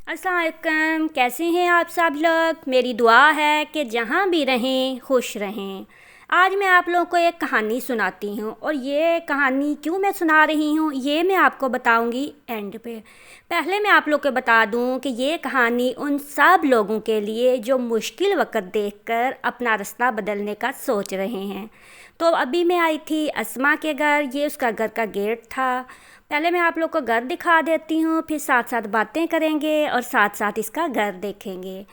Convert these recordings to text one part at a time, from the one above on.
अस्सलाम वालेकुम, कैसे हैं आप सब लोग। मेरी दुआ है कि जहाँ भी रहें खुश रहें। आज मैं आप लोगों को एक कहानी सुनाती हूँ और ये कहानी क्यों मैं सुना रही हूँ ये मैं आपको बताऊँगी एंड पे। पहले मैं आप लोग को बता दूँ कि ये कहानी उन सब लोगों के लिए जो मुश्किल वक्त देखकर अपना रास्ता बदलने का सोच रहे हैं। तो अभी मैं आई थी अस्मा के घर, ये उसका घर का गेट था। पहले मैं आप लोग को घर दिखा देती हूँ, फिर साथ साथ बातें करेंगे और साथ साथ इसका घर देखेंगे।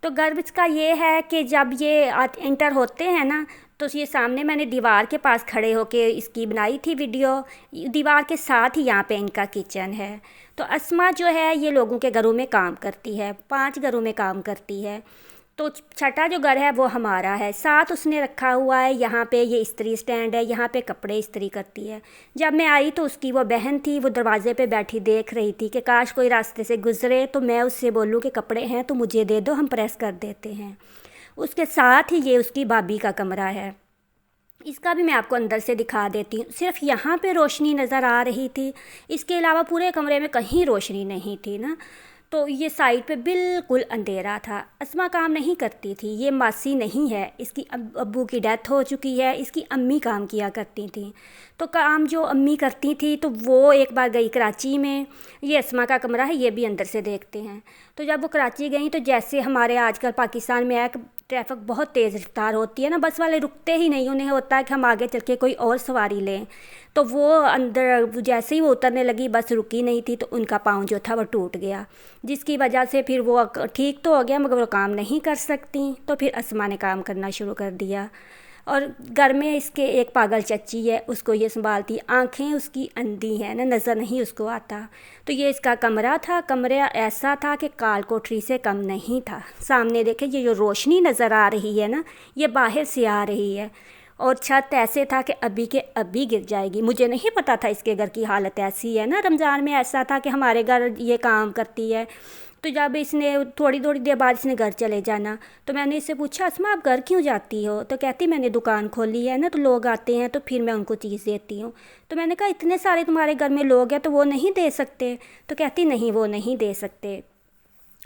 तो घर इसका ये है कि जब ये इंटर होते हैं ना, तो ये सामने मैंने दीवार के पास खड़े होके इसकी बनाई थी वीडियो। दीवार के साथ ही यहाँ पे इनका किचन है। तो अस्मा जो है ये लोगों के घरों में काम करती है, 5 घरों में काम करती है। तो छठा जो घर है वो हमारा है। साथ उसने रखा हुआ है, यहाँ पे ये इस्त्री स्टैंड है, यहाँ पे कपड़े इस्त्री करती है। जब मैं आई तो उसकी वो बहन थी, वो दरवाज़े पे बैठी देख रही थी कि काश कोई रास्ते से गुज़रे तो मैं उससे बोलूँ कि कपड़े हैं तो मुझे दे दो, हम प्रेस कर देते हैं। उसके साथ ही ये उसकी भाभी का कमरा है। इसका भी मैं आपको अंदर से दिखा देती हूँ। सिर्फ यहाँ पे रोशनी नज़र आ रही थी, इसके अलावा पूरे कमरे में कहीं रोशनी नहीं थी ना। तो ये साइड पे बिल्कुल अंधेरा था। अस्मा काम नहीं करती थी, ये मासी नहीं है, इसकी अब्बू की डेथ हो चुकी है, इसकी अम्मी काम किया करती थी। तो काम जो अम्मी करती थी तो वो एक बार गई कराची में। ये अस्मा का कमरा है, ये भी अंदर से देखते हैं। तो जब वो कराची गई तो जैसे हमारे आजकल पाकिस्तान में है ट्रैफिक बहुत तेज़ रफ्तार होती है ना, बस वाले रुकते ही नहीं, उन्हें होता है कि हम आगे चल के कोई और सवारी लें। तो वो अंदर जैसे ही वो उतरने लगी बस रुकी नहीं थी, तो उनका पाँव जो था वो टूट गया, जिसकी वजह से फिर वो ठीक तो हो गया मगर वो काम नहीं कर सकती। तो फिर अस्मा ने काम करना शुरू कर दिया। और घर में इसके एक पागल चच्ची है, उसको ये संभालती, आंखें उसकी अंधी हैं ना, नज़र नहीं उसको आता। तो ये इसका कमरा था। कमरा ऐसा था कि काल कोठरी से कम नहीं था। सामने देखे ये जो रोशनी नज़र आ रही है ना, ये बाहर से आ रही है। और छत ऐसे था कि अभी के अभी गिर जाएगी। मुझे नहीं पता था इसके घर की हालत ऐसी है ना। रमज़ान में ऐसा था कि हमारे घर ये काम करती है। तो जब इसने थोड़ी थोड़ी देर बाद इसने घर चले जाना, तो मैंने इससे पूछा अस्मा आप घर क्यों जाती हो। तो कहती मैंने दुकान खोली है ना, तो लोग आते हैं तो फिर मैं उनको चीज़ देती हूँ। तो मैंने कहा इतने सारे तुम्हारे घर में लोग हैं तो वो नहीं दे सकते। तो कहती नहीं वो नहीं दे सकते।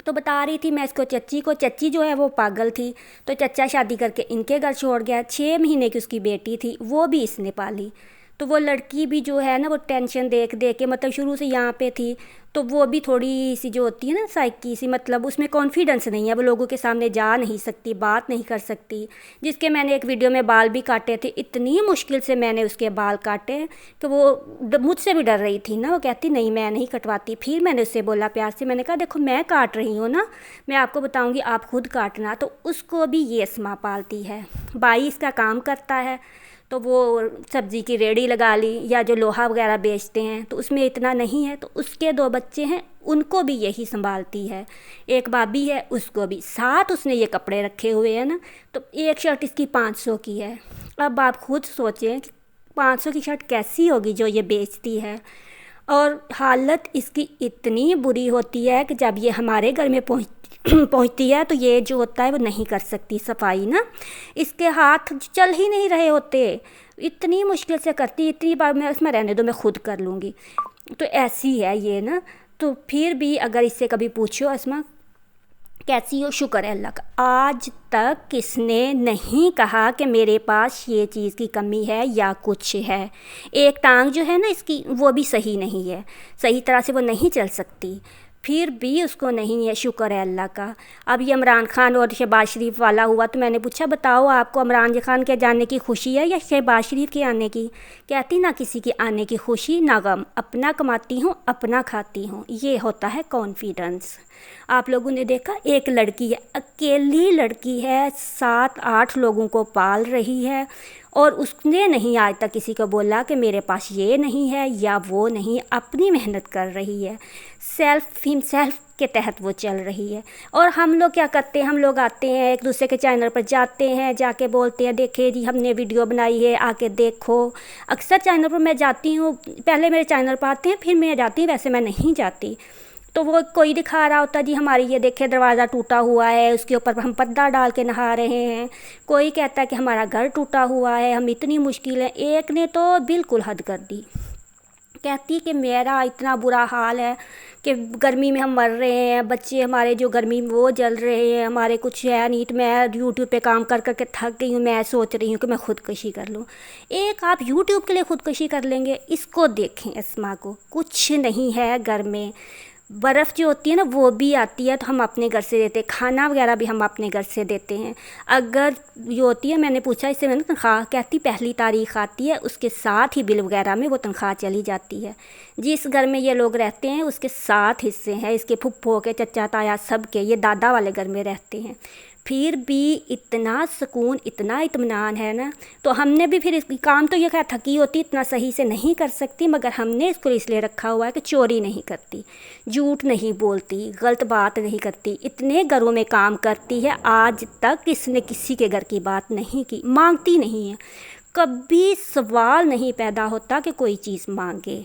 तो बता रही थी मैं इसको चच्ची को। चच्ची जो है वो पागल थी, तो चच्चा शादी करके इनके घर छोड़ गया। 6 महीने की उसकी बेटी थी, वो भी इसने पाली। तो वो लड़की भी जो है ना वो टेंशन देख देख के, मतलब शुरू से यहाँ पे थी, तो वो भी थोड़ी सी जो होती है ना साइकी सी, मतलब उसमें कॉन्फिडेंस नहीं है, वो लोगों के सामने जा नहीं सकती, बात नहीं कर सकती। जिसके मैंने एक वीडियो में बाल भी काटे थे, इतनी मुश्किल से मैंने उसके बाल काटे कि वो मुझसे भी डर रही थी ना। वो कहती नहीं मैं नहीं कटवाती। फिर मैंने उससे बोला प्यार से, मैंने कहा देखो मैं काट रही हूँ ना, मैं आपको बताऊँगी आप खुद काटना। तो उसको भी ये अस्मा पालती है। भाई इसका काम करता है, तो वो सब्ज़ी की रेड़ी लगा ली, या जो लोहा वगैरह बेचते हैं तो उसमें इतना नहीं है। तो उसके 2 बच्चे हैं, उनको भी यही संभालती है। एक भाभी है, उसको भी। साथ उसने ये कपड़े रखे हुए हैं ना, तो एक शर्ट इसकी 500 की है। अब आप खुद सोचें कि 500 की शर्ट कैसी होगी जो ये बेचती है। और हालत इसकी इतनी बुरी होती है कि जब ये हमारे घर में पहुंचती है तो ये जो होता है वो नहीं कर सकती सफाई ना, इसके हाथ चल ही नहीं रहे होते, इतनी मुश्किल से करती। इतनी बार मैं उसमें रहने दो मैं खुद कर लूँगी। तो ऐसी है ये ना। तो फिर भी अगर इससे कभी पूछो अस्मा कैसी हो, शुक्र है अल्लाह का, आज तक किसने नहीं कहा कि मेरे पास ये चीज़ की कमी है या कुछ है। एक टांग जो है ना इसकी वो भी सही नहीं है, सही तरह से वो नहीं चल सकती, फिर भी उसको नहीं है, शुक्र है अल्लाह का। अब ये इमरान खान और शहबाज शरीफ वाला हुआ तो मैंने पूछा बताओ आपको इमरान खान के जाने की खुशी है या शहबाज शरीफ के आने की। कहती ना किसी के आने की खुशी ना गम, अपना कमाती हूँ अपना खाती हूँ, ये होता है कॉन्फिडेंस। आप लोगों ने देखा एक लड़की है, अकेली लड़की है, 7-8 लोगों को पाल रही है, और उसने नहीं आज तक किसी को बोला कि मेरे पास ये नहीं है या वो नहीं। अपनी मेहनत कर रही है, सेल्फ हिमसेल्फ के तहत वो चल रही है। और हम लोग क्या करते हैं, हम लोग आते हैं एक दूसरे के चैनल पर जाते हैं, जाके बोलते हैं देखे जी हमने वीडियो बनाई है आके देखो। अक्सर चैनल पर मैं जाती हूँ, पहले मेरे चैनल पर आते हैं फिर मैं जाती हूँ, वैसे मैं नहीं जाती। तो वो कोई दिखा रहा होता जी हमारी ये देखे दरवाज़ा टूटा हुआ है, उसके ऊपर हम पर्दा डाल के नहा रहे हैं। कोई कहता है कि हमारा घर टूटा हुआ है, हम इतनी मुश्किल है। एक ने तो बिल्कुल हद कर दी, कहती कि मेरा इतना बुरा हाल है कि गर्मी में हम मर रहे हैं, बच्चे हमारे जो गर्मी में वो जल रहे हैं, हमारे कुछ है नहीं, तो मैं यूट्यूब पे काम कर कर के थक गई हूँ, मैं सोच रही हूँ कि मैं ख़ुदकुशी कर लूँ। एक आप यूट्यूब के लिए ख़ुदकुशी कर लेंगे, इसको देखें अस्मा को, कुछ नहीं है घर में। बर्फ़ जो होती है ना वो भी आती है तो हम अपने घर से देते हैं, खाना वगैरह भी हम अपने घर से देते हैं। अगर जो होती है, मैंने पूछा इससे मैंने तनख्वाह, कहती पहली तारीख आती है उसके साथ ही बिल वगैरह में वो तनख्वाह चली जाती है। जिस घर में ये लोग रहते हैं उसके 7 हिस्से हैं, इसके फुप्पो के, चचा ताया सब के, ये दादा वाले घर में रहते हैं। फिर भी इतना सुकून, इतना इत्मीनान है ना। तो हमने भी फिर काम तो ये खैर थकी होती, इतना सही से नहीं कर सकती, मगर हमने इसको इसलिए रखा हुआ है कि चोरी नहीं करती, झूठ नहीं बोलती, गलत बात नहीं करती, इतने घरों में काम करती है, आज तक इसने किसी के घर की बात नहीं की, मांगती नहीं है, कभी सवाल नहीं पैदा होता कि कोई चीज़ मांगे।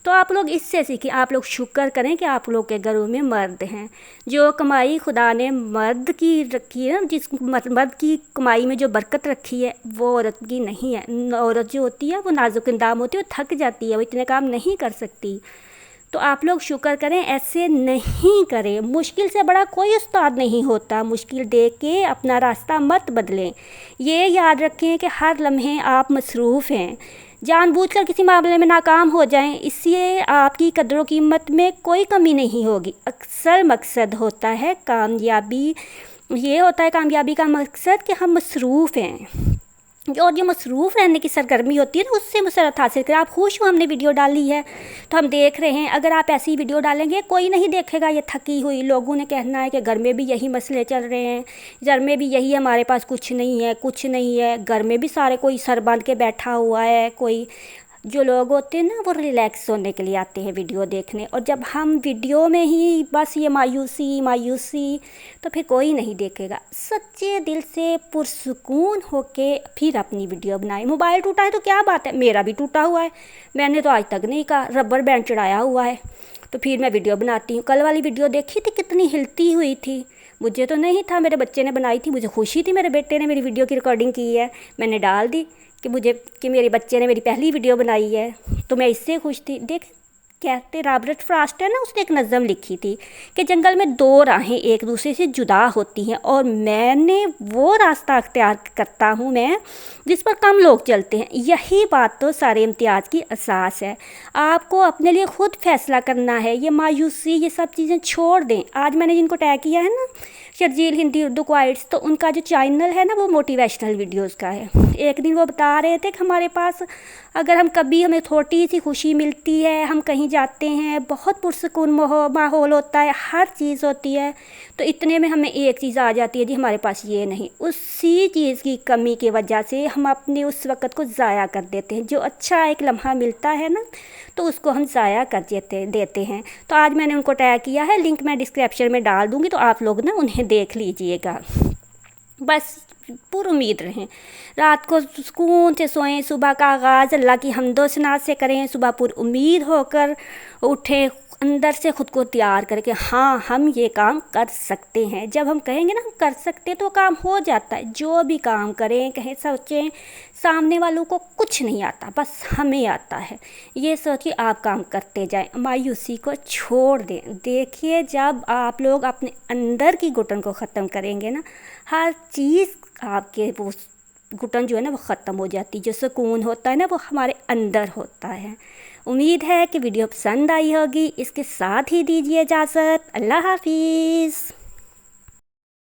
तो आप लोग इससे सीखें, आप लोग शुक्र करें कि आप लोग के घरों में मर्द हैं। जो कमाई खुदा ने मर्द की रखी है ना, जिस मर्द की कमाई में जो बरकत रखी है वो औरत की नहीं है। औरत जो होती है वो नाजुक इंदाम होती है, वो थक जाती है, वो इतने काम नहीं कर सकती। तो आप लोग शुक्र करें, ऐसे नहीं करें। मुश्किल से बड़ा कोई उस्ताद नहीं होता, मुश्किल देख के अपना रास्ता मत बदलें। ये याद रखें कि हर लम्हे आप मसरूफ़ हैं, जानबूझकर किसी मामले में नाकाम हो जाएं, इससे आपकी कदर कीमत में कोई कमी नहीं होगी। अक्सर मकसद होता है कामयाबी, ये होता है कामयाबी का मकसद कि हम मसरूफ़ हैं, और जो मसरूफ़ रहने की सरगर्मी होती है ना उससे मसरत हासिल करें। आप खुश हो हमने वीडियो डाली है तो हम देख रहे हैं, अगर आप ऐसी वीडियो डालेंगे कोई नहीं देखेगा ये थकी हुई। लोगों ने कहना है कि घर में भी यही मसले चल रहे हैं, घर में भी यही, हमारे पास कुछ नहीं है, कुछ नहीं है। घर में भी सारे कोई सर बांध के बैठा हुआ है। कोई जो लोग होते हैं ना वो रिलैक्स होने के लिए आते हैं वीडियो देखने, और जब हम वीडियो में ही बस ये मायूसी मायूसी, तो फिर कोई नहीं देखेगा। सच्चे दिल से पुरसुकून होके फिर अपनी वीडियो बनाए। मोबाइल टूटा है तो क्या बात है, मेरा भी टूटा हुआ है, मैंने तो आज तक नहीं कहा, रबर बैंड चढ़ाया हुआ है, तो फिर मैं वीडियो बनाती हूँ। कल वाली वीडियो देखी थी, कितनी हिलती हुई थी, मुझे तो नहीं था, मेरे बच्चे ने बनाई थी, मुझे खुशी थी, मेरे बेटे ने मेरी वीडियो की रिकॉर्डिंग की है, मैंने डाल दी कि मेरे बच्चे ने मेरी पहली वीडियो बनाई है, तो मैं इससे खुश थी। देख, कहते रॉबर्ट फ्रॉस्ट है ना, उसने एक नज़म लिखी थी कि जंगल में 2 राहें एक दूसरे से जुदा होती हैं, और मैंने वो रास्ता अख्तियार करता हूँ मैं जिस पर कम लोग चलते हैं। यही बात तो सारे इम्तियाज़ की असास है। आपको अपने लिए ख़ुद फैसला करना है, ये मायूसी, ये सब चीज़ें छोड़ दें। आज मैंने जिनको टैग किया है ना, शर्जील हिंदी उर्दू क्वाइट्स, तो उनका जो चैनल है ना वो मोटिवेशनल वीडियोस का है। एक दिन वो बता रहे थे कि हमारे पास अगर हम कभी, हमें थोड़ी सी खुशी मिलती है, हम कहीं जाते हैं, बहुत पुरसुकून माहौल होता है, हर चीज़ होती है, तो इतने में हमें एक चीज़ आ जाती है, जी हमारे पास ये नहीं। उसी चीज़ की कमी की वजह से हम अपने उस वक़्त को ज़ाया कर देते हैं। जो अच्छा एक लम्हा मिलता है ना तो उसको हम ज़ाया कर देते हैं। तो आज मैंने उनको टैग किया है, लिंक मैं डिस्क्रिप्शन में डाल दूँगी, तो आप लोग ना उन्हें देख लीजिएगा। बस पुरुमीद रहें, रात को सुकून से सोएं, सुबह का आगाज़ अल्लाह की हम्दो सना से करें, सुबह पुरुमीद होकर उठें, अंदर से ख़ुद को तैयार करके हाँ हम ये काम कर सकते हैं। जब हम कहेंगे ना हम कर सकते हैं तो काम हो जाता है। जो भी काम करें, कहें, सोचें, सामने वालों को कुछ नहीं आता, बस हमें आता है, ये सोचिए आप काम करते जाएं, मायूसी को छोड़ दें। देखिए जब आप लोग अपने अंदर की घुटन को ख़त्म करेंगे ना, हर चीज़ आपके वो घुटन जो है ना वो ख़त्म हो जाती है। जो सुकून होता है ना वो हमारे अंदर होता है। उम्मीद है कि वीडियो पसंद आई होगी। इसके साथ ही दीजिए इजाज़त। अल्लाह हाफिज़।